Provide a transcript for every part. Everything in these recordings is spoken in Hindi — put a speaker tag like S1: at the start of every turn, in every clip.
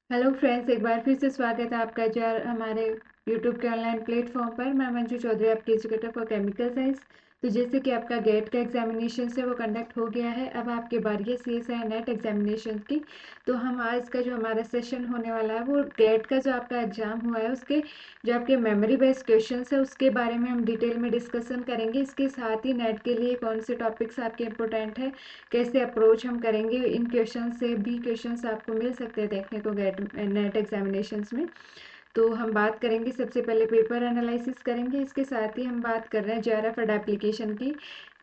S1: हेलो फ्रेंड्स, एक बार फिर से स्वागत है आपका जो हमारे यूट्यूब के ऑनलाइन प्लेटफॉर्म पर। मैं मंजू चौधरी, आपकी एजुकेटर फॉर केमिकल साइंस। तो जैसे कि आपका गेट का एग्जामिनेशन से वो कंडक्ट हो गया है, अब आपके बारी है CSI नेट एग्जामिनेशन की। तो हम आज का जो हमारा सेशन होने वाला है वो गेट का जो आपका एग्जाम हुआ है उसके जो आपके मेमोरी बेस्ड क्वेश्चन है उसके बारे में हम डिटेल में डिस्कशन करेंगे। इसके साथ ही नेट के लिए कौन से टॉपिक्स आपके इम्पोर्टेंट है, कैसे अप्रोच हम करेंगे, इन क्वेश्चन से भी क्वेश्चंस आपको मिल सकते हैं देखने को गेट नेट एग्जामिनेशंस में। तो हम बात करेंगे, सबसे पहले पेपर एनालिसिस करेंगे। इसके साथ ही हम बात कर रहे हैं JRF एप्लीकेशन की।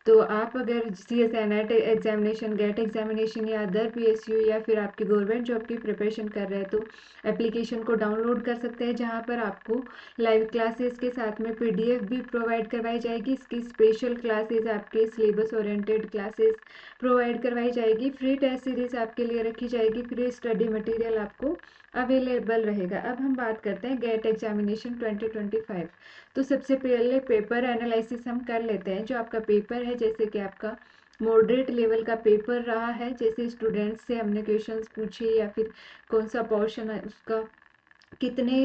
S1: तो आप अगर CSI net examination, gate examination या अदर PSU या फिर आपकी गवर्नमेंट जॉब की प्रिपरेशन कर रहे हैं तो एप्लीकेशन को डाउनलोड कर सकते हैं, जहां पर आपको लाइव क्लासेस के साथ में PDF भी प्रोवाइड करवाई जाएगी। इसकी स्पेशल क्लासेस, आपके सिलेबस ओरिएंटेड क्लासेस प्रोवाइड करवाई जाएगी। फ्री टेस्ट सीरीज आपके लिए रखी जाएगी, फ्री स्टडी मटेरियल आपको अवेलेबल रहेगा। अब हम बात करते हैं गेट एग्जामिनेशन 2025। तो सबसे पहले पेपर एनालिसिस हम कर लेते हैं। जो आपका पेपर है, जैसे कि आपका मॉडरेट लेवल का पेपर रहा है, जैसे स्टूडेंट्स से हमने क्वेश्चंस पूछे या फिर कौन सा पोर्शन है उसका, कितने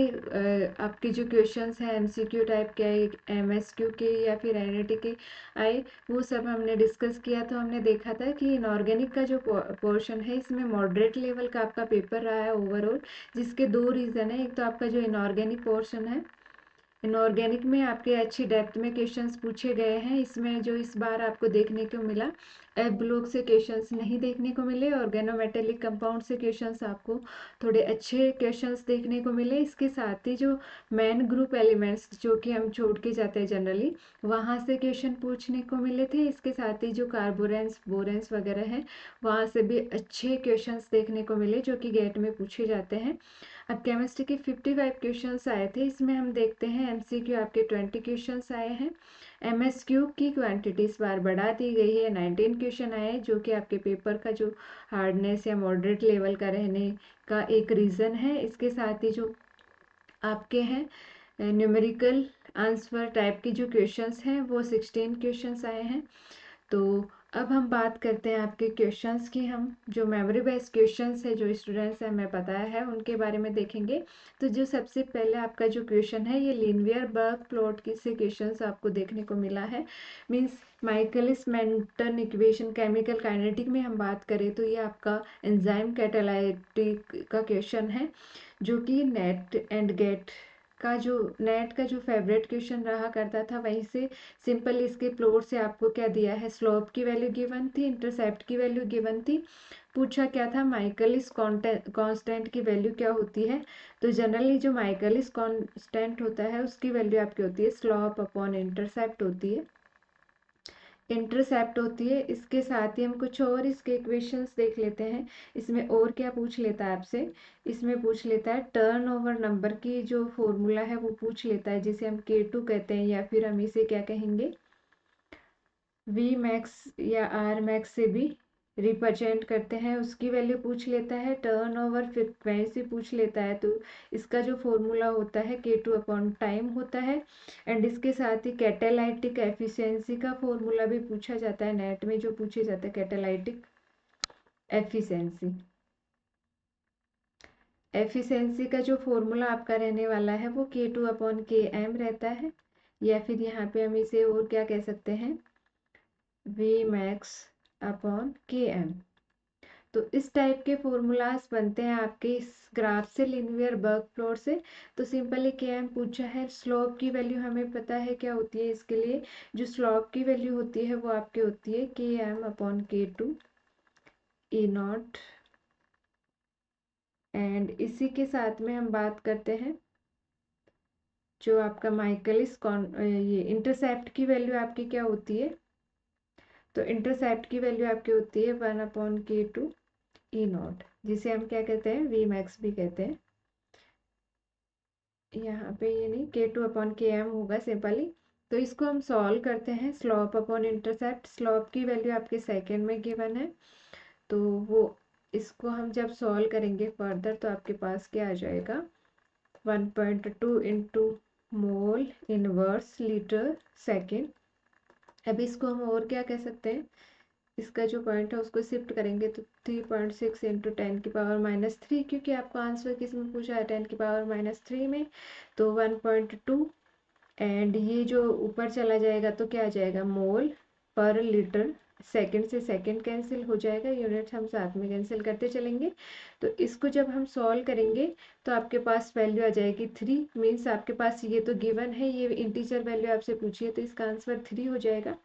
S1: आपके जो क्वेश्चंस हैं MCQ टाइप के आए, MSQ के या फिर NAT के आए, वो सब हमने डिस्कस किया। तो हमने देखा था कि इनऑर्गेनिक का जो पोर्शन है इसमें मॉडरेट लेवल का आपका पेपर रहा है ओवरऑल, जिसके दो रीज़न है। एक तो आपका जो इनऑर्गेनिक पोर्शन है, इनऑर्गेनिक में आपके अच्छी डेप्थ में क्वेश्चंस पूछे गए हैं। इसमें जो इस बार आपको देखने को मिला, एफ ब्लॉक से क्वेश्चंस नहीं देखने को मिले, ऑर्गेनोमेटेलिक कंपाउंड से क्वेश्चंस आपको थोड़े अच्छे क्वेश्चंस देखने को मिले। इसके साथ ही जो मेन ग्रुप एलिमेंट्स जो कि हम छोड़ के जाते हैं जनरली, वहाँ से क्वेश्चन पूछने को मिले थे। इसके साथ ही जो कार्बोरेंस बोरेंस वगैरह हैं, वहाँ से भी अच्छे क्वेश्चंस देखने को मिले जो कि गेट में पूछे जाते हैं। अब केमिस्ट्री के 55 क्वेश्चंस आए थे। इसमें हम देखते हैं MCQ आपके 20 क्वेश्चंस आए हैं। MSQ की क्वांटिटी इस बार बढ़ा दी गई है, 19 क्वेश्चन आए, जो कि आपके पेपर का जो हार्डनेस या मॉडरेट लेवल का रहने का एक रीज़न है। इसके साथ ही जो आपके हैं न्यूमेरिकल आंसर टाइप की जो क्वेश्चंस हैं वो 16 क्वेश्चंस आए हैं। तो अब हम बात करते हैं आपके क्वेश्चंस की। हम जो मेमोरी बेस्ड क्वेश्चंस है जो स्टूडेंट्स हैं हमें बताया है उनके बारे में देखेंगे। तो जो सबसे पहले आपका जो क्वेश्चन है, ये लीनियर बर्ग प्लॉट की से क्वेश्चंस आपको देखने को मिला है। Means Michaelis Menten equation, chemical kinetic में हम बात करें तो ये आपका एंजाइम कैटालाइटिक का क्वेश्चन है, जो कि नेट का जो फेवरेट क्वेश्चन रहा करता था। वहीं से सिंपल इसके प्लॉट से आपको क्या दिया है, स्लोप की वैल्यू गिवन थी, इंटरसेप्ट की वैल्यू गिवन थी। पूछा क्या था, माइकलिस कांस्टेंट की वैल्यू क्या होती है। तो जनरली जो माइकलिस कांस्टेंट होता है उसकी वैल्यू आपकी होती है स्लोप अपॉन इंटरसेप्ट होती है, इंटरसेप्ट होती है। इसके साथ ही हम कुछ और इसके इक्वेशंस देख लेते हैं। इसमें और क्या पूछ लेता है आपसे, इसमें पूछ लेता है टर्नओवर नंबर की जो फॉर्मूला है वो पूछ लेता है, जिसे हम K2 कहते हैं, या फिर हम इसे क्या कहेंगे, V मैक्स या R मैक्स से भी रिप्रेजेंट करते हैं। उसकी वैल्यू पूछ लेता है, टर्नओवर फ्रिक्वेंसी पूछ लेता है। तो इसका जो फॉर्मूला होता है K2 अपॉन टाइम होता है। एंड इसके साथ ही कैटालाइटिक एफिशिएंसी का फॉर्मूला भी पूछा जाता है, नेट में जो पूछे जाता है कैटालाइटिक एफिशिएंसी। एफिशिएंसी का जो फॉर्मूला आपका रहने वाला है वो K2 अपॉन KM रहता है, या फिर यहाँ पे हम इसे और क्या कह सकते हैं, V मैक्स अपॉन KM। तो इस टाइप के फॉर्मूलाज बनते हैं आपके इस ग्राफ से, लीनियर बर्ग प्लॉट से। तो सिंपली KM पूछा है। स्लोप की वैल्यू हमें पता है क्या होती है, इसके लिए जो स्लोप की वैल्यू होती है वो आपकी होती है KM upon K2 E0। And इसी के साथ में हम बात करते हैं जो आपका माइकलिस ये इंटरसेप्ट की वैल्यू आपकी क्या होती है। तो इंटरसेप्ट की वैल्यू आपकी होती है 1/K2 E0, जिसे हम क्या कहते हैं, V मैक्स भी कहते हैं। यहाँ पे ये नहीं, K2/KM होगा सिंपली। तो इसको हम सॉल्व करते हैं, स्लोप अपॉन इंटरसेप्ट। स्लोप की वैल्यू आपके सेकंड में गिवन है, तो वो इसको हम जब सॉल्व करेंगे फर्दर तो आपके पास क्या आ जाएगा, 1.2 into mole inverse litre second. अब इसको हम और क्या कह सकते हैं, इसका जो पॉइंट है उसको शिफ्ट करेंगे तो 3.6 इंटू 10⁻³ क्योंकि आपको आंसर किस में पूछा है 10⁻³ में, तो 1.2। एंड ये जो ऊपर चला जाएगा तो क्या आ जाएगा मोल पर लीटर। सेकंड से सेकंड कैंसिल हो जाएगा, यूनिट हम साथ में कैंसिल करते चलेंगे। तो इसको जब हम सॉल्व करेंगे तो आपके पास वैल्यू आ जाएगी 3। मीन्स आपके पास ये तो गिवन है, ये इंटीजर वैल्यू आपसे पूछी है तो इसका आंसर 3 हो जाएगा।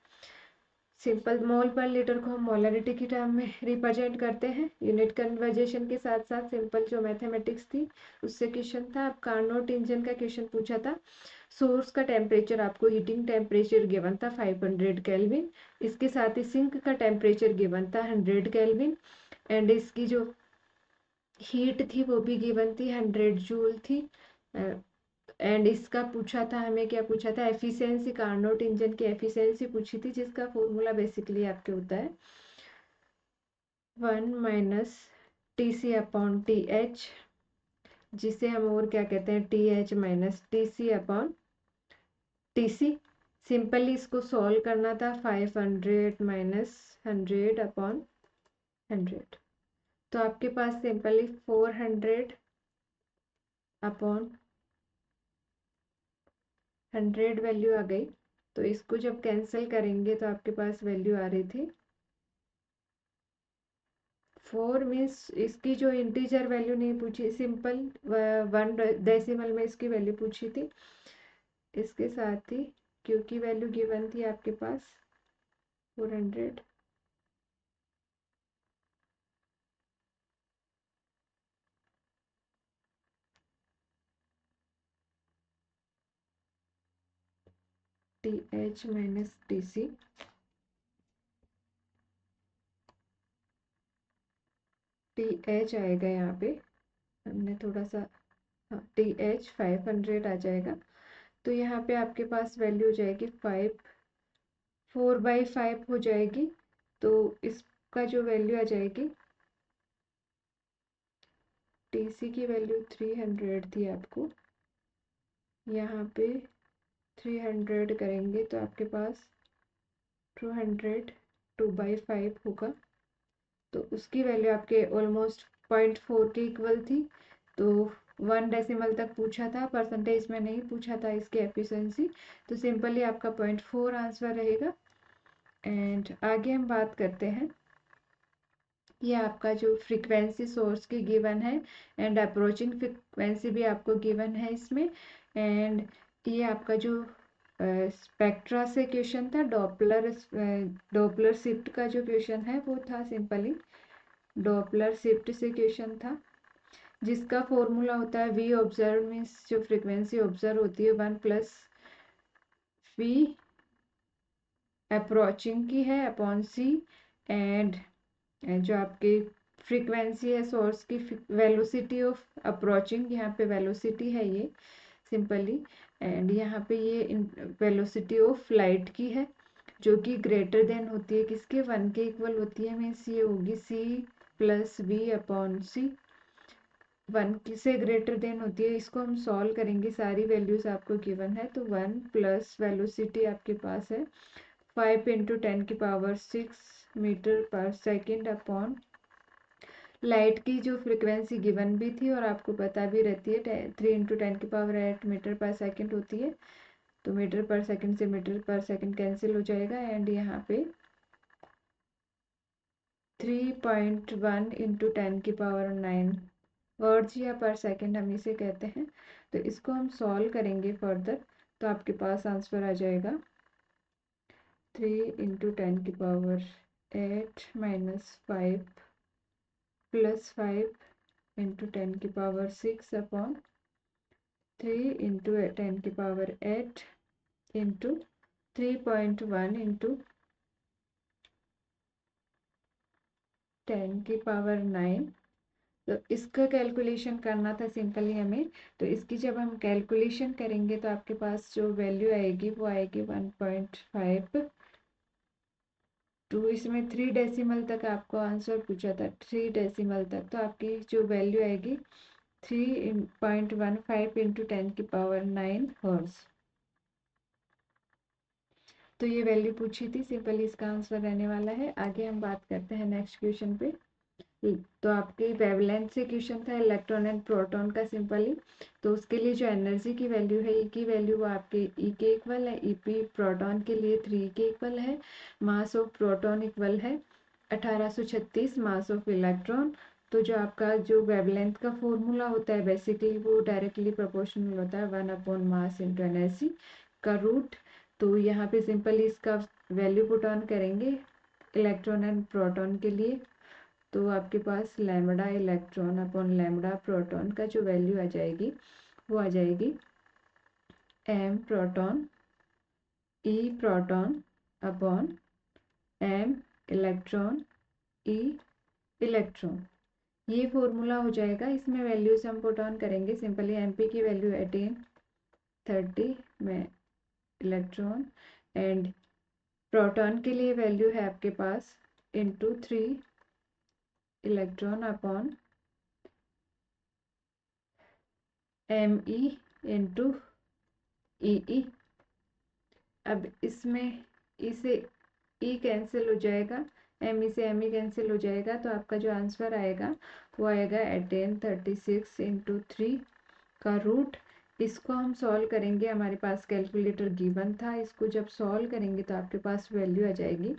S1: सिंपल मोल पर लीटर को हम मोलरिटी की टर्म में रिप्रेजेंट करते हैं। यूनिट कन्वर्जेशन के साथ साथ सिंपल जो मैथमेटिक्स थी उससे क्वेश्चन था। अब कार्नोट इंजन का क्वेश्चन पूछा था। सोर्स का टेम्परेचर आपको हीटिंग टेम्परेचर गिवन था 500 केल्विन। इसके साथ ही सिंक का टेम्परेचर गिवन था 100 केल्विन। एंड इसकी जो हीट थी वो भी गिवन थी 100 जूल थी। एंड इसका पूछा था हमें, क्या पूछा था, एफिशिएंसी, कार्नोट इंजन की एफिशिएंसी पूछी थी जिसका फॉर्मूला बेसिकली आपके होता है 1 - TC/TH, जिसे हम और क्या कहते हैं TH - TC/TC। सिंपली इसको सॉल्व करना था 500 - 100/100। तो आपके पास सिंपली 400/100 वैल्यू आ गई। तो इसको जब कैंसिल करेंगे तो आपके पास वैल्यू आ रही थी 4। मीन्स इसकी जो इंटीजर वैल्यू नहीं पूछी, सिंपल 1 डेसिमल में इसकी वैल्यू पूछी थी। इसके साथ ही क्योंकि वैल्यू गिवन थी आपके पास 400, TH - TC, TH आएगा यहाँ पे, हमने थोड़ा सा, हाँ TH 500 आ जाएगा। तो यहाँ पे आपके पास वैल्यू हो जाएगी 4/5 हो जाएगी। तो इसका जो वैल्यू आ जाएगी, TC की वैल्यू 300 थी आपको, यहाँ पे 300 करेंगे तो आपके पास 200 2/5 होगा। तो उसकी वैल्यू आपके ऑलमोस्ट 0.4 के इक्वल थी। तो 1 डेसिमल तक पूछा था, परसेंटेज में नहीं पूछा था इसकी एफिशिएंसी। तो सिंपली आपका 0.4 आंसर रहेगा। एंड आगे हम बात करते हैं, ये आपका जो फ्रीक्वेंसी सोर्स की गिवन है एंड अप्रोचिंग फ्रीक्वेंसी भी आपको गिवन है इसमें। एंड ये आपका जो स्पेक्ट्रा से क्वेश्चन था, डॉपलर शिफ्ट का जो क्वेश्चन है वो था, सिंपली डॉपलर शिफ्ट से क्वेश्चन था जिसका फॉर्मूला होता है वी ऑब्जर्व, मीन्स जो फ्रीक्वेंसी ऑब्जर्व होती है 1 + V अप्रोचिंग की है अपॉन C। एंड जो आपकी फ्रीक्वेंसी है सोर्स की, वेलोसिटी ऑफ अप्रोचिंग, यहाँ पे वेलोसिटी है ये सिंपली। एंड यहाँ पे ये वेलोसिटी ऑफ लाइट की है जो कि ग्रेटर देन होती है किसके, 1 के इक्वल होती है। मीन्स ये होगी C+V/C, 1 से ग्रेटर देन होती है। इसको हम सॉल्व करेंगे, सारी वैल्यूज आपको गिवन है। तो 1 प्लस वेलोसिटी आपके पास है 5 × 10⁶ मीटर/सेकंड अपॉन लाइट की जो फ्रीक्वेंसी गिवन भी थी और आपको पता भी रहती है 3 × 10⁸ मीटर/सेकंड होती है। तो मीटर/सेकंड से मीटर/सेकंड कैंसिल हो जाएगा। एंड यहाँ पे 3.1 × 10⁹ वर्ड्स या पर सेकंड हम इसे कहते हैं। तो इसको हम सॉल्व करेंगे फर्दर तो आपके पास आंसर आ जाएगा 3 × 10⁸ +5 × 10⁶ अपॉन 3 × 10⁸ इंटू 3.1 × 10⁹। तो इसका कैलकुलेशन करना था सिंपली हमें। तो इसकी जब हम कैलकुलेशन करेंगे तो आपके पास जो वैल्यू आएगी वो आएगी 1.5 2। इसमें 3 डेसिमल तक आपको आंसर पूछा था, 3 डेसिमल तक। तो आपकी जो वैल्यू आएगी 3.15 × 10⁹ हर्ट्ज। तो ये वैल्यू पूछी थी, सिंपली इसका आंसर रहने वाला है। आगे हम बात करते हैं नेक्स्ट क्वेश्चन पे। तो आपके वेवलेंथ से क्वेश्चन था इलेक्ट्रॉन एंड प्रोटॉन का सिंपली। तो उसके लिए जो एनर्जी की वैल्यू है, ई की वैल्यू वो आपके ई के इक्वल है, ईपी प्रोटॉन के लिए 3 के इक्वल है। मास ऑफ प्रोटॉन इक्वल है 1836 मास ऑफ इलेक्ट्रॉन। तो जो आपका जो वेवलेंथ का फॉर्मूला होता है बेसिकली वो डायरेक्टली प्रोपोर्शनल होता है 1/मास इंटू एनर्जी का रूट। तो यहाँ पे सिंपली इसका वैल्यू पुट ऑन करेंगे इलेक्ट्रॉन एंड प्रोटॉन के लिए। तो आपके पास lambda electron upon lambda proton का जो वैल्यू आ जाएगी वो आ जाएगी m proton e proton upon m electron e electron. ये फॉर्मूला हो जाएगा। इसमें वैल्यूज हम पुट ऑन करेंगे सिंपली। mp की वैल्यू 1830 में इलेक्ट्रॉन एंड प्रोटॉन के लिए वैल्यू है आपके पास into 3 electron upon M E into E. अब इसमें ई से ई कैंसिल हो जाएगा, एम ई से एम ई कैंसिल हो जाएगा। तो आपका जो आंसर आएगा वो आएगा 1836 इंटू 3 का रूट। इसको हम सॉल्व करेंगे, हमारे पास कैलकुलेटर गिवन था, इसको जब सॉल्व करेंगे तो आपके पास वैल्यू आ जाएगी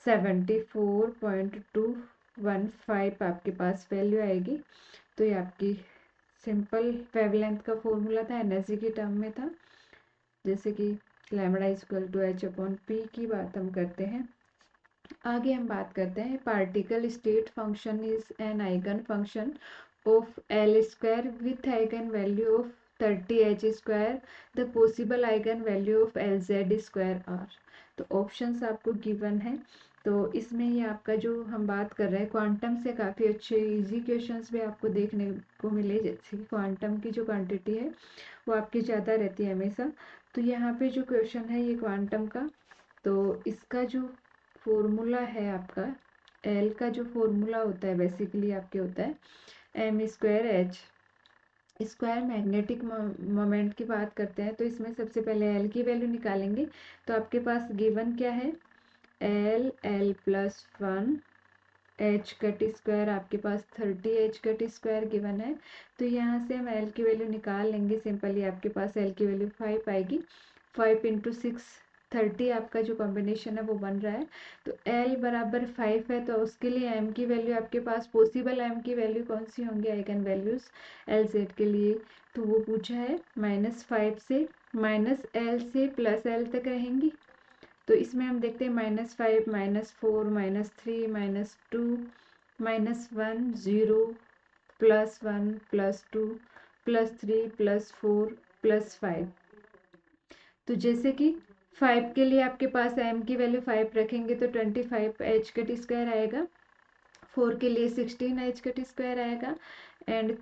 S1: 74.215 आपके पास वैल्यू आएगी। तो ये आपकी सिंपल वेवलेंथ का फॉर्मूला था, एनर्जी की टर्म में था, जैसे कि lambda equal to H upon P की बात हम करते हैं। आगे हम बात करते हैं particle state function is an eigen function of L square with eigen value of 30h square. The possible eigen value of L Z square are. तो ऑप्शंस आपको गिवन है। तो इसमें ये आपका जो हम बात कर रहे हैं क्वांटम से काफ़ी अच्छे इजी क्वेश्चंस भी आपको देखने को मिले, जैसे कि क्वांटम की जो क्वांटिटी है वो आपकी ज़्यादा रहती है हमेशा। तो यहाँ पे जो क्वेश्चन है ये क्वांटम का, तो इसका जो फॉर्मूला है आपका एल का जो फॉर्मूला होता है बेसिकली आपके होता है M square H square. Magnetic moment की बात करते हैं तो इसमें सबसे पहले एल की वैल्यू निकालेंगे। तो आपके पास गिवन क्या है, L plus 1 H cut square, आपके पास 30h कट स्क्वायर गिवन है। तो यहाँ से हम एल की वैल्यू निकाल लेंगे सिंपली। आपके पास एल की वैल्यू 5 आएगी, 5 इंटू 6 30 आपका जो कॉम्बिनेशन है वो बन रहा है। तो एल बराबर 5 है, तो उसके लिए एम की वैल्यू आपके पास पॉसिबल एम की वैल्यू कौन सी होंगी आइगन वैल्यूज एल जेड के लिए। तो वो पूछा है -5 से -L से +L तक रहेंगी। तो इसमें हम देखते हैं -5 -4 -3 -2 -1 0 +1 +2 +3 +4 +5। तो जैसे कि 5 के लिए आपके पास m की वैल्यू 5 रखेंगे तो 25h कट स्क्वायर आएगा। 4 के लिए 16h कट स्क्वायर आएगा एंड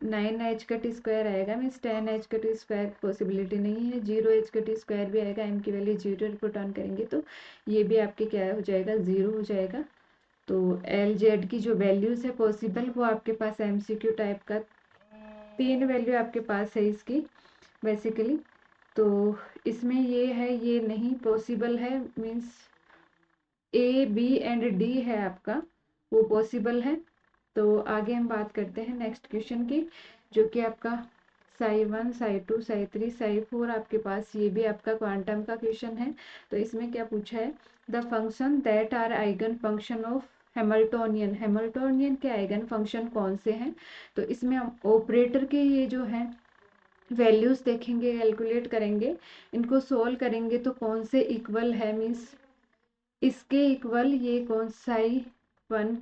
S1: 9h कट स्क्वायर आएगा। Means 10h cut square possibility नहीं है। 0h कट स्क्वायर भी आएगा, m की वैल्यू 0 पुट ऑन करेंगे तो ये भी आपके क्या हो जाएगा, 0 हो जाएगा। तो एल जेड की जो वैल्यूज़ है पॉसिबल वो आपके पास MCQ टाइप का 3 वैल्यू आपके पास है इसकी बेसिकली। तो इसमें ये है, ये नहीं पॉसिबल है, means A B and D है आपका वो पॉसिबल है। तो आगे हम बात करते हैं नेक्स्ट क्वेश्चन की, जो कि आपका साई 1 साई 2 साई 3 साई 4 आपके पास ये भी आपका क्वांटम का क्वेश्चन है। तो इसमें क्या पूछा है, the function that are eigen function of Hamiltonian. Hamiltonian के आइगन फंक्शन कौन से हैं। तो इसमें हम ऑपरेटर के ये जो है वैल्यूज़ देखेंगे, कैलकुलेट करेंगे, इनको सोल्व करेंगे तो कौन से इक्वल है, मीन्स इसके इक्वल ये कौन साई 1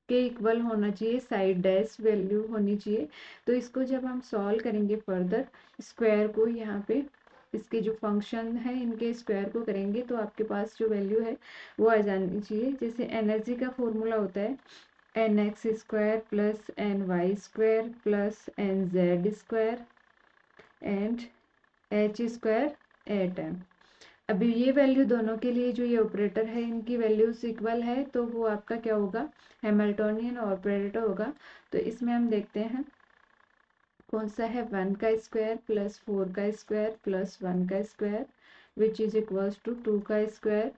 S1: के इक्वल होना चाहिए, साइड डैश वैल्यू होनी चाहिए। तो इसको जब हम सॉल्व करेंगे फर्दर स्क्वायर को, यहाँ पे इसके जो फंक्शन है इनके स्क्वायर को करेंगे तो आपके पास जो वैल्यू है वो आ जानी चाहिए। जैसे एनर्जी का फॉर्मूला होता है nx square plus ny square plus nz square and h square at m। अभी ये वैल्यू दोनों के लिए जो ये ऑपरेटर है इनकी वैल्यूज इक्वल है तो वो आपका क्या होगा, हैमिल्टोनियन ऑपरेटर होगा। तो इसमें हम देखते हैं कौन सा है, 1 का स्क्वायर प्लस 4 का स्क्वायर प्लस 1 का square which is equals to 2 का स्क्वायर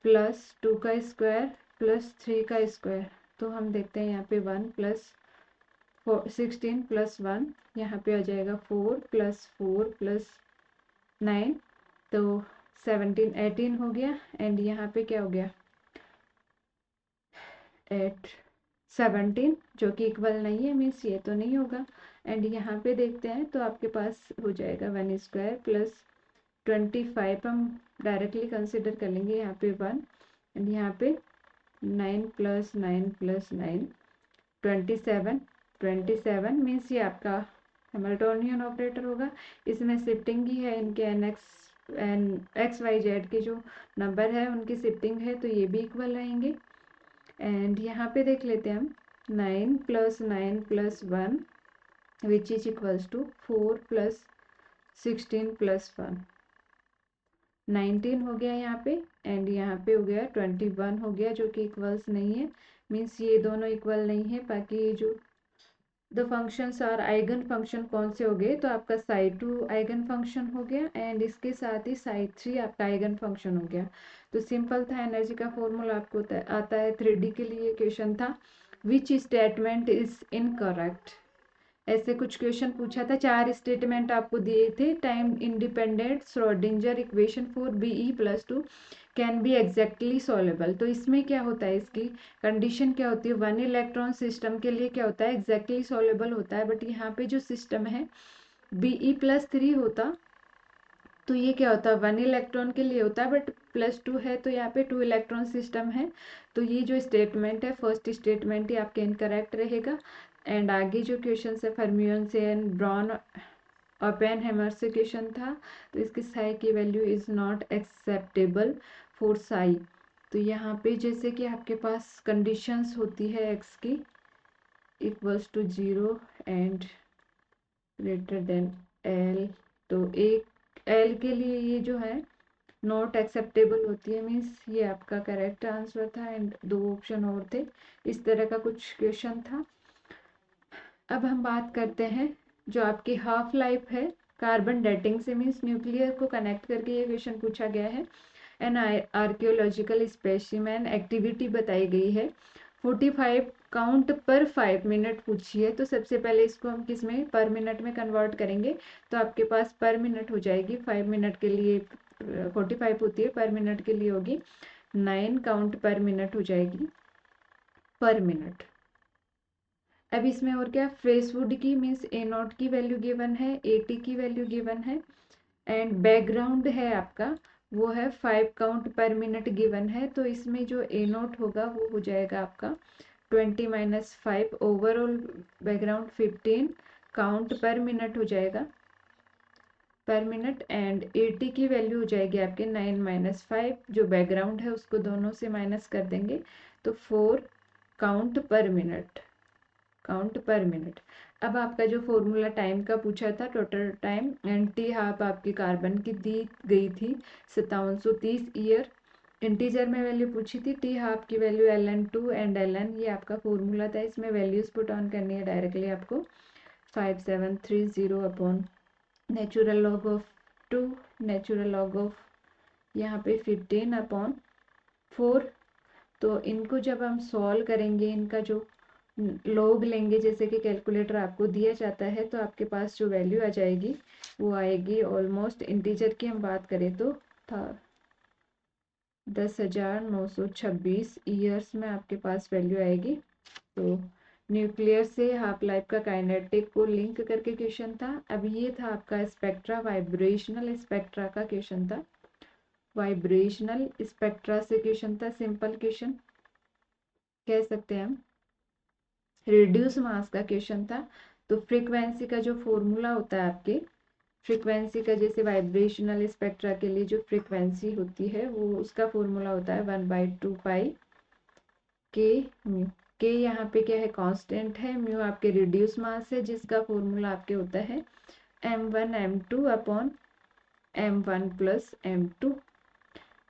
S1: प्लस 2 का स्क्वायर प्लस 3 का स्क्वायर। तो हम देखते हैं यहाँ पे 1 प्लस 16 प्लस 1, यहाँ पे आ जाएगा 4 प्लस 4 प्लस 9, तो 17 18 हो गया। एंड यहाँ पे क्या हो गया 8 17, जो कि इक्वल नहीं है, मीन्स ये तो नहीं होगा। एंड यहाँ पे देखते हैं तो आपके पास हो जाएगा 1 स्क्वायर प्लस 25, हम डायरेक्टली कंसिडर कर लेंगे यहाँ पे 1। एंड यहाँ पे 9 प्लस 9 प्लस 9 27 27 मीन्स ये आपका हैमिल्टोनियन ऑपरेटर होगा। इसमें शिफ्टिंग ही है, इनके एन एक्स वाई जेड के जो नंबर है उनकी शिफ्टिंग है, तो ये भी इक्वल रहेंगे। एंड यहाँ पे देख लेते हैं हम 9 plus 9 plus 1 which is equals to 4 plus 16 plus 1, 19 हो गया यहाँ पे। एंड यहाँ पे हो गया 21 हो गया, जो कि इक्वल्स नहीं है, मीन्स ये दोनों इक्वल नहीं है। बाकी ये जो the functions are eigen function कौन से हो गए, तो आपका psi2 आइगन फंक्शन हो गया एंड इसके साथ ही psi3 आपका आइगन फंक्शन हो गया। तो सिंपल था, एनर्जी का फॉर्मूला आपको आता है। 3D के लिए क्वेश्चन था विच स्टेटमेंट इज इनकरेक्ट, ऐसे कुछ क्वेश्चन पूछा था। 4 स्टेटमेंट आपको दिए थे। Time independent Schrodinger equation for BE plus 2 can be exactly solvable. तो इसमें क्या होता है, इसकी कंडीशन क्या होती है, 1 इलेक्ट्रॉन सिस्टम के लिए क्या होता है, एग्जैक्टली सॉल्वेबल होता है। बट यहाँ पे जो सिस्टम है BE प्लस 3 होता, तो ये क्या होता है 1 इलेक्ट्रॉन के लिए होता है, बट प्लस 2 है तो यहाँ पे 2 इलेक्ट्रॉन सिस्टम है। तो ये जो स्टेटमेंट है, फर्स्ट स्टेटमेंट ही आपके इनकरेक्ट रहेगा। एंड आगे जो क्वेश्चन है फर्मियन से एंड ब्रॉन ओपेनहाइमर से क्वेश्चन था, तो इसकी साई की value is not acceptable for Sai. तो यहाँ पे जैसे कि आपके पास कंडीशंस होती है एक्स की equals to 0 and greater than L, तो एक एल के लिए ये जो है नॉट एक्सेप्टेबल होती है, मीन्स ये आपका करेक्ट आंसर था। एंड 2 ऑप्शन और थे, इस तरह का कुछ क्वेश्चन था। अब हम बात करते हैं जो आपकी हाफ लाइफ है कार्बन डेटिंग से, मीन्स न्यूक्लियर को कनेक्ट करके ये क्वेश्चन पूछा गया है। एन आर्कियोलॉजिकल स्पेसिमेन एक्टिविटी बताई गई है 45 काउंट पर 5 मिनट पूछी है। तो सबसे पहले इसको हम किस में पर मिनट में कन्वर्ट करेंगे, तो आपके पास पर मिनट हो जाएगी। 5 मिनट के लिए 45 होती है, पर मिनट के लिए होगी 9 काउंट पर मिनट हो जाएगी पर मिनट। अब इसमें और क्या, फ्रेश वुड की मीन्स A0 की वैल्यू गिवन है, AT की वैल्यू गिवन है। एंड बैकग्राउंड है आपका वो है 5 काउंट पर मिनट गिवन है। तो इसमें जो A0 होगा वो हो जाएगा आपका 20 माइनस 5, ओवरऑल बैकग्राउंड 15 काउंट पर मिनट हो जाएगा पर मिनट। एंड 80 की वैल्यू हो जाएगी आपके 9 माइनस 5, जो बैकग्राउंड है उसको दोनों से माइनस कर देंगे, तो 4 काउंट पर मिनट, काउंट पर मिनट। अब आपका जो फॉर्मूला टाइम का पूछा था, total time and T half आपकी कार्बन की दी गई थी 5730 ईयर। इंटीजर में वैल्यू पूछी थी, टी हाफ की वैल्यू ln2 एंड ln, ये आपका फॉर्मूला था। इसमें वैल्यूज पुट ऑन करनी है डायरेक्टली आपको 5730 upon natural log of 2, natural log of यहाँ पे 15 अपॉन 4। तो इनको जब हम सॉल्व करेंगे, इनका जो लॉग लेंगे जैसे कि कैलकुलेटर आपको दिया जाता है, तो आपके पास जो वैल्यू आ जाएगी वो आएगी ऑलमोस्ट, इंटीजर की हम बात करें तो था 10,926 ईयर्स में आपके पास वैल्यू आएगी। तो न्यूक्लियर से हाफ लाइफ का काइनेटिक को लिंक करके क्वेश्चन था। अब ये था आपका स्पेक्ट्रा, वाइब्रेशनल स्पेक्ट्रा का क्वेश्चन था, वाइब्रेशनल स्पेक्ट्रा से क्वेश्चन था, सिंपल क्वेश्चन कह सकते हैं हम। रिड्यूस मास का क्वेश्चन था। तो फ्रीक्वेंसी का जो फॉर्मूला होता है आपके, फ्रीक्वेंसी का जैसे वाइब्रेशनल स्पेक्ट्रा के लिए जो फ्रीक्वेंसी होती है वो उसका फॉर्मूला होता है 1/2 पाई के म्यू। के यहाँ पे क्या है, कांस्टेंट है। म्यू आपके रिड्यूस मास है जिसका फॉर्मूला आपके होता है m1 m2 upon m1 plus m2।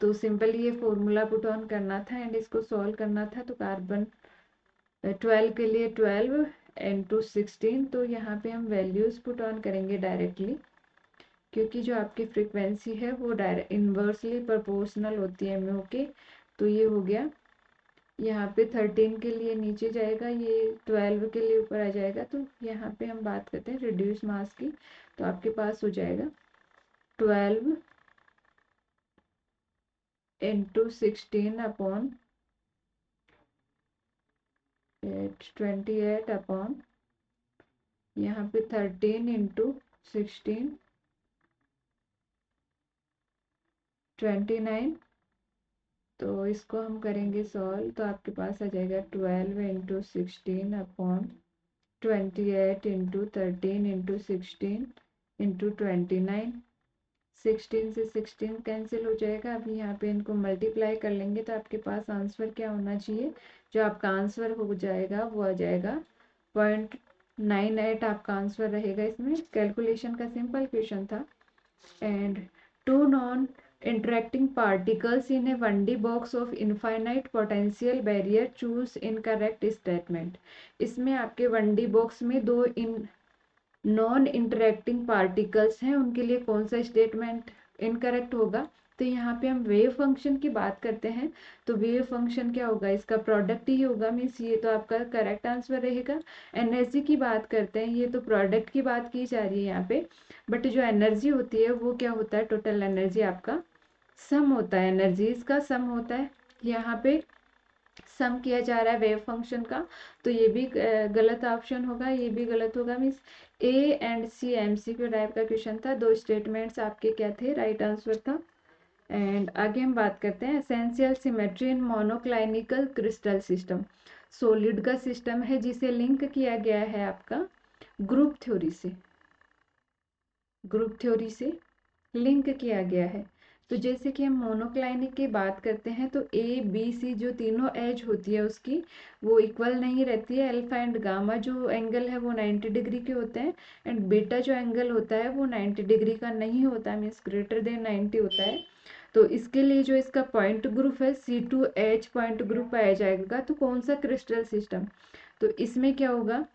S1: तो सिंपल ये फॉर्मूला पुट ऑन करना था एंड इसको सॉल्व करना था। तो कार्बन 12 के लिए 12 into 16, तो यहाँ पे हम वैल्यूज पुट ऑन करेंगे डायरेक्टली। क्योंकि जो आपकी फ्रीक्वेंसी है वो डायरेक्ट इन्वर्सली प्रोपोर्शनल होती है म्यू के। तो ये हो गया, यहाँ पे 13 के लिए नीचे जाएगा, ये 12 के लिए ऊपर आ जाएगा। तो यहाँ पे हम बात करते हैं रिड्यूस मास की, तो आपके पास हो जाएगा 12 इंटू 16 अपॉन 28 अपॉन यहाँ पे 13 इंटू 16 29। तो इसको हम करेंगे सॉल्व, तो आपके पास आ जाएगा 12 into 16 upon 28 into 13 into 16 into 29। 16 से 16 कैंसिल हो जाएगा। अभी यहाँ पे इनको मल्टीप्लाई कर लेंगे तो आपके पास आंसर क्या होना चाहिए, जो आपका आंसर हो जाएगा वो आ जाएगा 0.98 आपका आंसर रहेगा। इसमें कैलकुलेशन का सिंपल क्वेश्चन था। And two non interacting particles in a 1D box of infinite potential barrier, choose incorrect statement। इसमें आपके 1D बॉक्स में दो नॉन इंटरेक्टिंग पार्टिकल्स हैं, उनके लिए कौन सा स्टेटमेंट इनकरेक्ट होगा। तो यहाँ पे हम वेव फंक्शन की बात करते हैं, तो वेव फंक्शन क्या होगा, इसका प्रोडक्ट ही होगा, मीन्स ये तो आपका करेक्ट आंसर रहेगा। एनर्जी की बात करते हैं, ये तो प्रोडक्ट की बात की जा रही है यहाँ पे, बट जो एनर्जी होती है वो क्या होता है, टोटल एनर्जी आपका सम होता है, एनर्जीज का सम होता है। यहाँ पे सम किया जा रहा है वेव फंक्शन का, तो ये भी गलत ऑप्शन होगा, ये भी गलत होगा। Means A and C MCQ type का क्वेश्चन था, दो स्टेटमेंट्स आपके क्या थे, राइट आंसर था। एंड आगे हम बात करते हैं एसेंशियल सिमेट्री इन मोनोक्लाइनिकल क्रिस्टल सिस्टम। सॉलिड का सिस्टम है जिसे लिंक किया गया है आपका ग्रुप थ्योरी से, ग्रुप थ्योरी से लिंक किया गया है। तो जैसे कि हम मोनोक्लाइनिक की बात करते हैं, तो ए बी सी जो तीनों एज होती है उसकी वो इक्वल नहीं रहती है। अल्फा एंड गामा जो एंगल है वो 90 डिग्री के होते हैं, एंड बीटा जो एंगल होता है वो 90 डिग्री का नहीं होता है, मीन्स ग्रेटर देन 90 होता है। तो इसके लिए जो इसका पॉइंट ग्रुप है C2H पॉइंट ग्रुप पाया जाएगा। तो कौन सा क्रिस्टल सिस्टम, तो इसमें क्या होगा,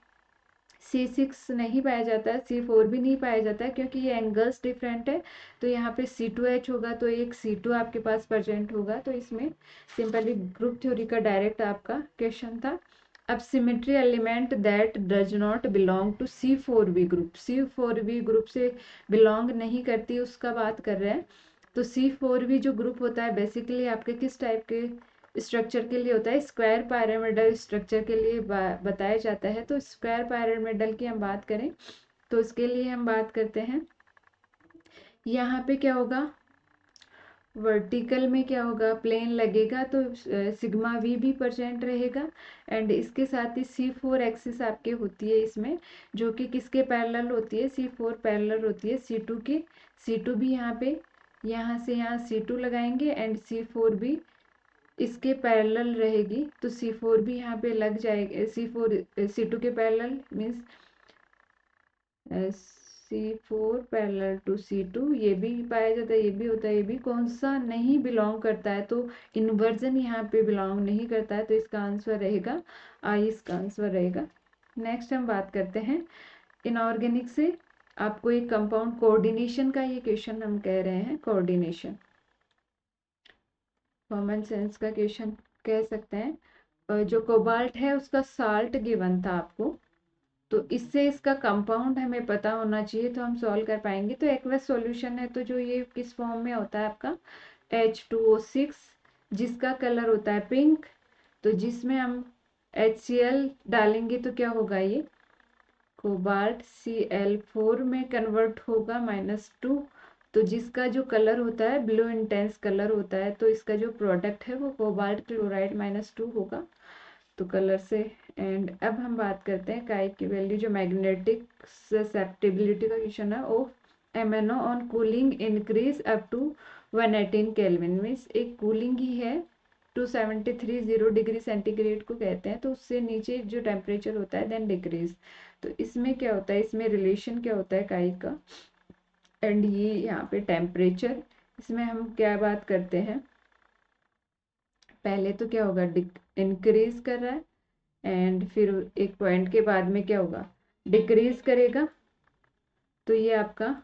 S1: C6 नहीं पाया जाता है, C4 भी नहीं पाया जाता है, क्योंकि ये एंगल्स डिफरेंट है। तो यहाँ पे C2H होगा, तो एक C2 आपके पास प्रेजेंट होगा। तो इसमें सिंपली ग्रुप थ्योरी का डायरेक्ट आपका क्वेश्चन था। अब symmetry element that does not belong to C4B group, C4B group से बिलोंग नहीं करती उसका बात कर रहे हैं। तो C4B जो ग्रुप होता है बेसिकली आपके किस टाइप के स्ट्रक्चर के लिए होता है, स्क्वायर पिरामिडल स्ट्रक्चर के लिए बताया जाता है। तो स्क्वायर पिरामिडल की हम बात करें तो इसके लिए हम बात करते हैं, यहाँ पे क्या होगा, वर्टिकल में क्या होगा, प्लेन लगेगा, तो सिग्मा वी भी प्रेजेंट रहेगा। एंड इसके साथ ही C4 एक्सिस आपके होती है इसमें, जो कि किसके पैरेलल होती है, C4 पैरेलल होती है C2 के। C2 भी यहाँ पे, यहाँ से यहाँ C2 लगाएंगे एंड C4 भी इसके पैरेलल रहेगी, तो C4 भी यहाँ पे लग जाएगा, C4 C2 के parallel, means C4 parallel to C2, ये भी पाया जाता है, ये भी होता है, ये भी कौन सा नहीं बिलोंग करता है, तो इन्वर्जन यहाँ पे बिलोंग नहीं करता है। तो इसका आंसर रहेगा आई, इसका आंसर रहेगा। नेक्स्ट हम बात करते हैं इनऑर्गेनिक से, आपको एक कंपाउंड कोऑर्डिनेशन का ये क्वेश्चन हम कह रहे हैं, कोऑर्डिनेशन कॉमन सेंस का क्वेश्चन कह सकते हैं। जो कोबाल्ट है उसका साल्ट गिवन था आपको, तो इससे इसका कंपाउंड हमें पता होना चाहिए, तो हम सॉल्व कर पाएंगे। तो एक्वस सॉल्यूशन है, तो जो ये किस फॉर्म में होता है आपका H2O6, जिसका कलर होता है पिंक, तो जिसमें हम HCl डालेंगे तो क्या होगा, ये कोबाल्ट Cl4 में कन्वर्ट होगा -2, तो जिसका जो कलर होता है ब्लू इंटेंस कलर होता है, तो इसका जो प्रोडक्ट है वो कोबाल्ट क्लोराइड -2 होगा, तो कलर से। एंड अब हम बात करते हैं काई की वैल्यू, जो मैग्नेटिक ससेप्टिबिलिटी का क्वेश्चन है, ओ MnO on cooling increase up to 118 kelvin, मीन्स एक कूलिंग ही है 273 डिग्री सेंटीग्रेड को कहते हैं, तो उससे नीचे जो टेम्परेचर होता है देन डिक्रीज। तो इसमें क्या होता है, इसमें रिलेशन क्या होता है काई का, एंड ये यहाँ पे टेम्परेचर, इसमें हम क्या बात करते हैं, पहले तो क्या होगा, इंक्रीज कर रहा है, एंड फिर एक पॉइंट के बाद में क्या होगा, डिक्रीज करेगा, तो ये आपका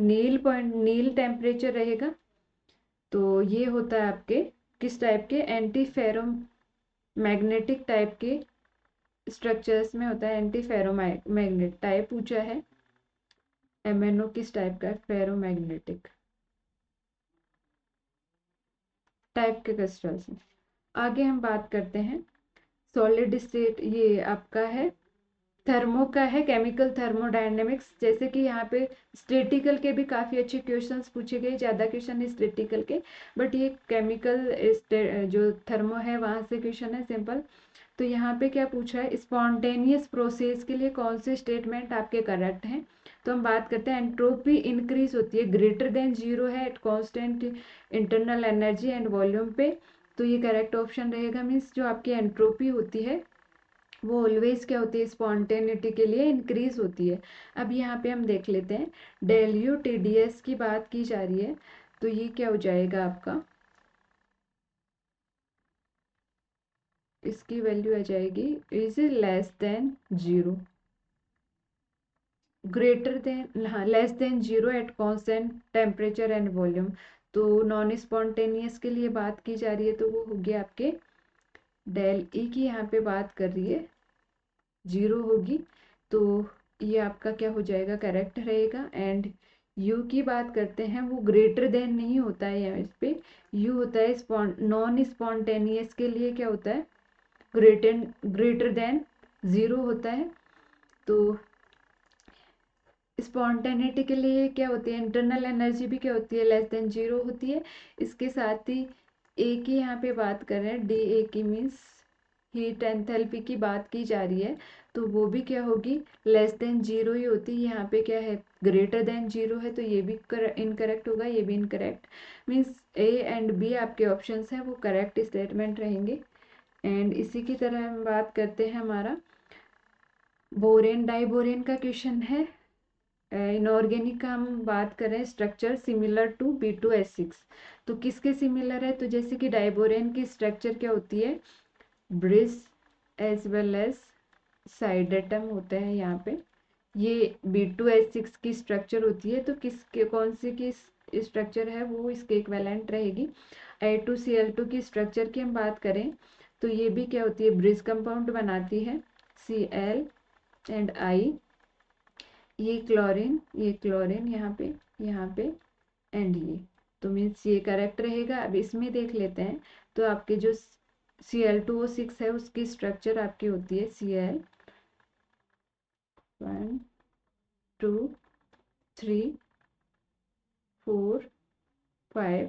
S1: नील टेम्परेचर रहेगा। तो ये होता है आपके किस टाइप के, एंटी फेरो मैग्नेटिक टाइप के स्ट्रक्चर्स में होता है। एंटी फेरो मैग्नेट टाइप पूछा है, MnO किस टाइप का है, फेरोमैग्नेटिक टाइप के क्रिस्टल्स में। आगे हम बात करते हैं सॉलिड स्टेट, ये आपका है थर्मो का है, केमिकल थर्मोडायनेमिक्स। जैसे कि यहाँ पे स्टेटिकल के भी काफ़ी अच्छे क्वेश्चंस पूछे गए, ज़्यादा क्वेश्चन है स्टेटिकल के, बट ये केमिकल जो थर्मो है वहाँ से क्वेश्चन है सिंपल। तो यहाँ पे क्या पूछा है, स्पॉन्टेनियस प्रोसेस के लिए कौन से स्टेटमेंट आपके करेक्ट हैं। तो हम बात करते हैं एंट्रोपी इंक्रीज होती है ग्रेटर देन जीरो है at constant internal energy and volume पे। तो ये करेक्ट ऑप्शन रहेगा। मीन्स जो आपकी एंट्रोपी होती है वो ऑलवेज क्या होती है, स्पॉन्टेनिटी के लिए इंक्रीज होती है। अब यहाँ पे हम देख लेते हैं del U T D S की बात की जा रही है। तो ये क्या हो जाएगा आपका, इसकी वैल्यू आ जाएगी is less than zero, greater than, हाँ less than zero at constant temperature and volume. तो नॉन स्पॉन्टेनियस के लिए बात की जा रही है, तो वो होगी आपके डेल ई की यहाँ पे बात कर रही है जीरो होगी। तो ये आपका क्या हो जाएगा, करेक्ट रहेगा। एंड यू की बात करते हैं, वो ग्रेटर देन नहीं होता है यहाँ इस पे, यू होता है नॉन स्पॉन्टेनियस के लिए क्या होता है, ग्रेटर देन जीरो होता है। तो स्पॉन्टेनिटी के लिए क्या होती है, इंटरनल एनर्जी भी क्या होती है, लेस देन जीरो होती है। इसके साथ ही ए की यहाँ पे बात कर रहे हैं, डी ए की मीन्स हीट एंथैल्पी की बात की जा रही है, तो वो भी क्या होगी, लेस देन जीरो ही होती है। यहाँ पे क्या है, ग्रेटर देन जीरो है, तो ये भी इनकरेक्ट होगा, ये भी incorrect. Means A and B आपके ऑप्शंस हैं वो करेक्ट स्टेटमेंट रहेंगे। एंड इसी की तरह हम बात करते हैं हमारा बोरेन डाइबोरेन का क्वेश्चन है। इनऑर्गेनिक का हम बात करें, स्ट्रक्चर सिमिलर टू B2H6। तो किसके सिमिलर है, तो जैसे कि डाइबोरेन की स्ट्रक्चर क्या होती है, bridge as well as side atom होते हैं यहाँ पे। ये B2H6 की स्ट्रक्चर होती है, तो किसके कौन सी की स्ट्रक्चर है वो इसके इक्विवेलेंट रहेगी। A2Cl2 की स्ट्रक्चर की हम बात करें तो ये भी क्या होती है, ब्रिज कंपाउंड बनाती है, Cl एंड I। ये क्लोरीन यहाँ पे एंड ये, तो मीन्स ये करेक्ट रहेगा। अब इसमें देख लेते हैं, तो आपके जो Cl2O6 है उसकी स्ट्रक्चर आपकी होती है Cl 1 2 3 4 5,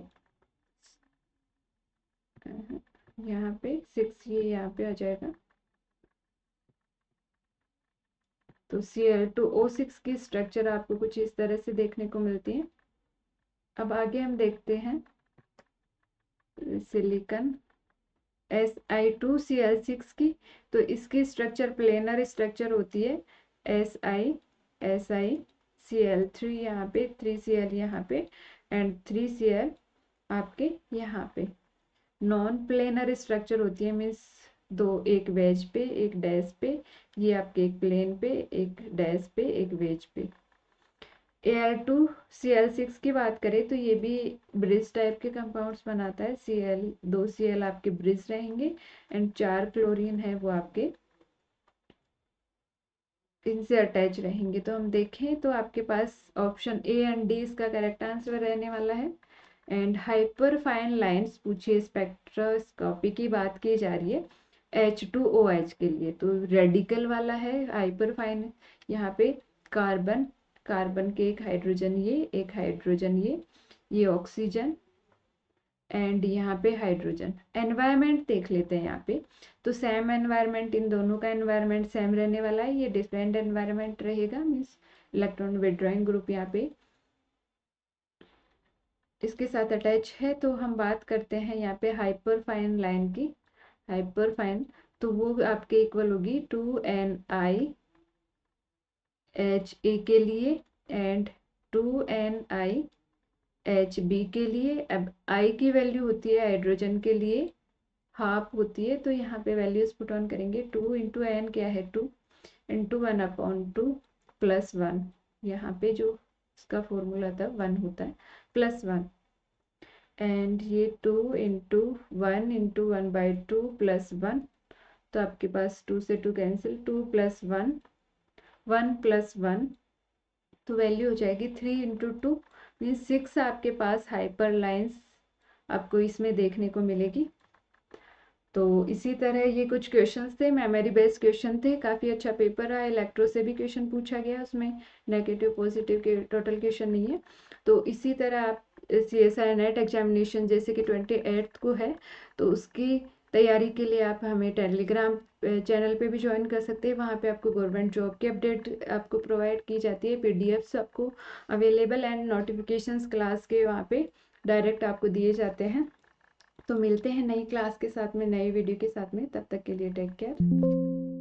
S1: यहाँ पे 6, ये यहाँ पे आ जाएगा। तो Cl2O6 की स्ट्रक्चर आपको कुछ इस तरह से देखने को मिलती है। अब आगे हम देखते हैं सिलिकन Si2Cl6 की। तो इसकी स्ट्रक्चर प्लेनर स्ट्रक्चर होती है, Si Cl3 यहाँ पे, 3Cl यहाँ पे एंड 3Cl आपके यहाँ पे। नॉन प्लेनर स्ट्रक्चर होती है, मीन्स दो, एक वेज पे एक डैश पे, ये आपके एक प्लेन पे एक डैश पे एक वेज पे। Al2Cl6 की बात करें तो ये भी ब्रिज टाइप के कंपाउंड्स बनाता है। दो Cl आपके ब्रिज रहेंगे एंड 4 क्लोरीन है वो आपके इनसे अटैच रहेंगे। तो हम देखें तो आपके पास ऑप्शन ए एंड डी इसका करेक्ट आंसर रहने वाला है। एंड हाइपर फाइन लाइन्स पूछिए, स्पेक्ट्रोस्कोपी की बात की जा रही है H2OH के लिए। तो रेडिकल वाला है हाइपर फाइन, यहाँ पे कार्बन कार्बन के एक हाइड्रोजन ये ऑक्सीजन एंड यहाँ पे हाइड्रोजन। एनवायरनमेंट देख लेते हैं यहाँ पे, तो सेम एनवायरनमेंट, इन दोनों का एनवायरनमेंट सेम रहने वाला है, ये डिफरेंट एनवायरनमेंट रहेगा। मीन्स इलेक्ट्रॉन विड्रॉइंग ग्रुप यहाँ पे इसके साथ अटैच है। तो हम बात करते हैं यहाँ पे हाइपर फाइन लाइन की। हाइपर फाइन तो वो आपके इक्वल होगी 2NiHa के लिए एंड 2NiHb के लिए। अब I की वैल्यू होती है हाइड्रोजन के लिए हाफ होती है, तो यहाँ पे वैल्यूज पुट ऑन करेंगे। 2 इंटू एन क्या है 2 इंटू 1/2 +1, यहाँ पे जो उसका फॉर्मूला तब 1 होता है, +1। एंड ये 2 इंटू 1 इंटू 1/2 +1, तो आपके पास 2 से 2 कैंसिल, 2 + 1, 1 + 1, तो वैल्यू हो जाएगी 3 इंटू 2 मीन्स 6 आपके पास हाइपर लाइन्स आपको इसमें देखने को मिलेगी। तो इसी तरह ये कुछ क्वेश्चंस थे, मेमोरी बेस्ड क्वेश्चन थे, काफ़ी अच्छा पेपर रहा। इलेक्ट्रो से भी क्वेश्चन पूछा गया, उसमें नेगेटिव पॉजिटिव के टोटल क्वेश्चन नहीं है। तो इसी तरह आप CSIR नेट एग्जामिनेशन जैसे कि 28 को है, तो उसकी तैयारी के लिए आप हमें टेलीग्राम चैनल पे भी ज्वाइन कर सकते हैं। वहाँ पे आपको गवर्नमेंट जॉब की अपडेट आपको प्रोवाइड की जाती है, PDFs आपको अवेलेबल एंड नोटिफिकेशंस क्लास के वहाँ पे डायरेक्ट आपको दिए जाते हैं। तो मिलते हैं नई क्लास के साथ में, नई वीडियो के साथ में, तब तक के लिए टेक केयर।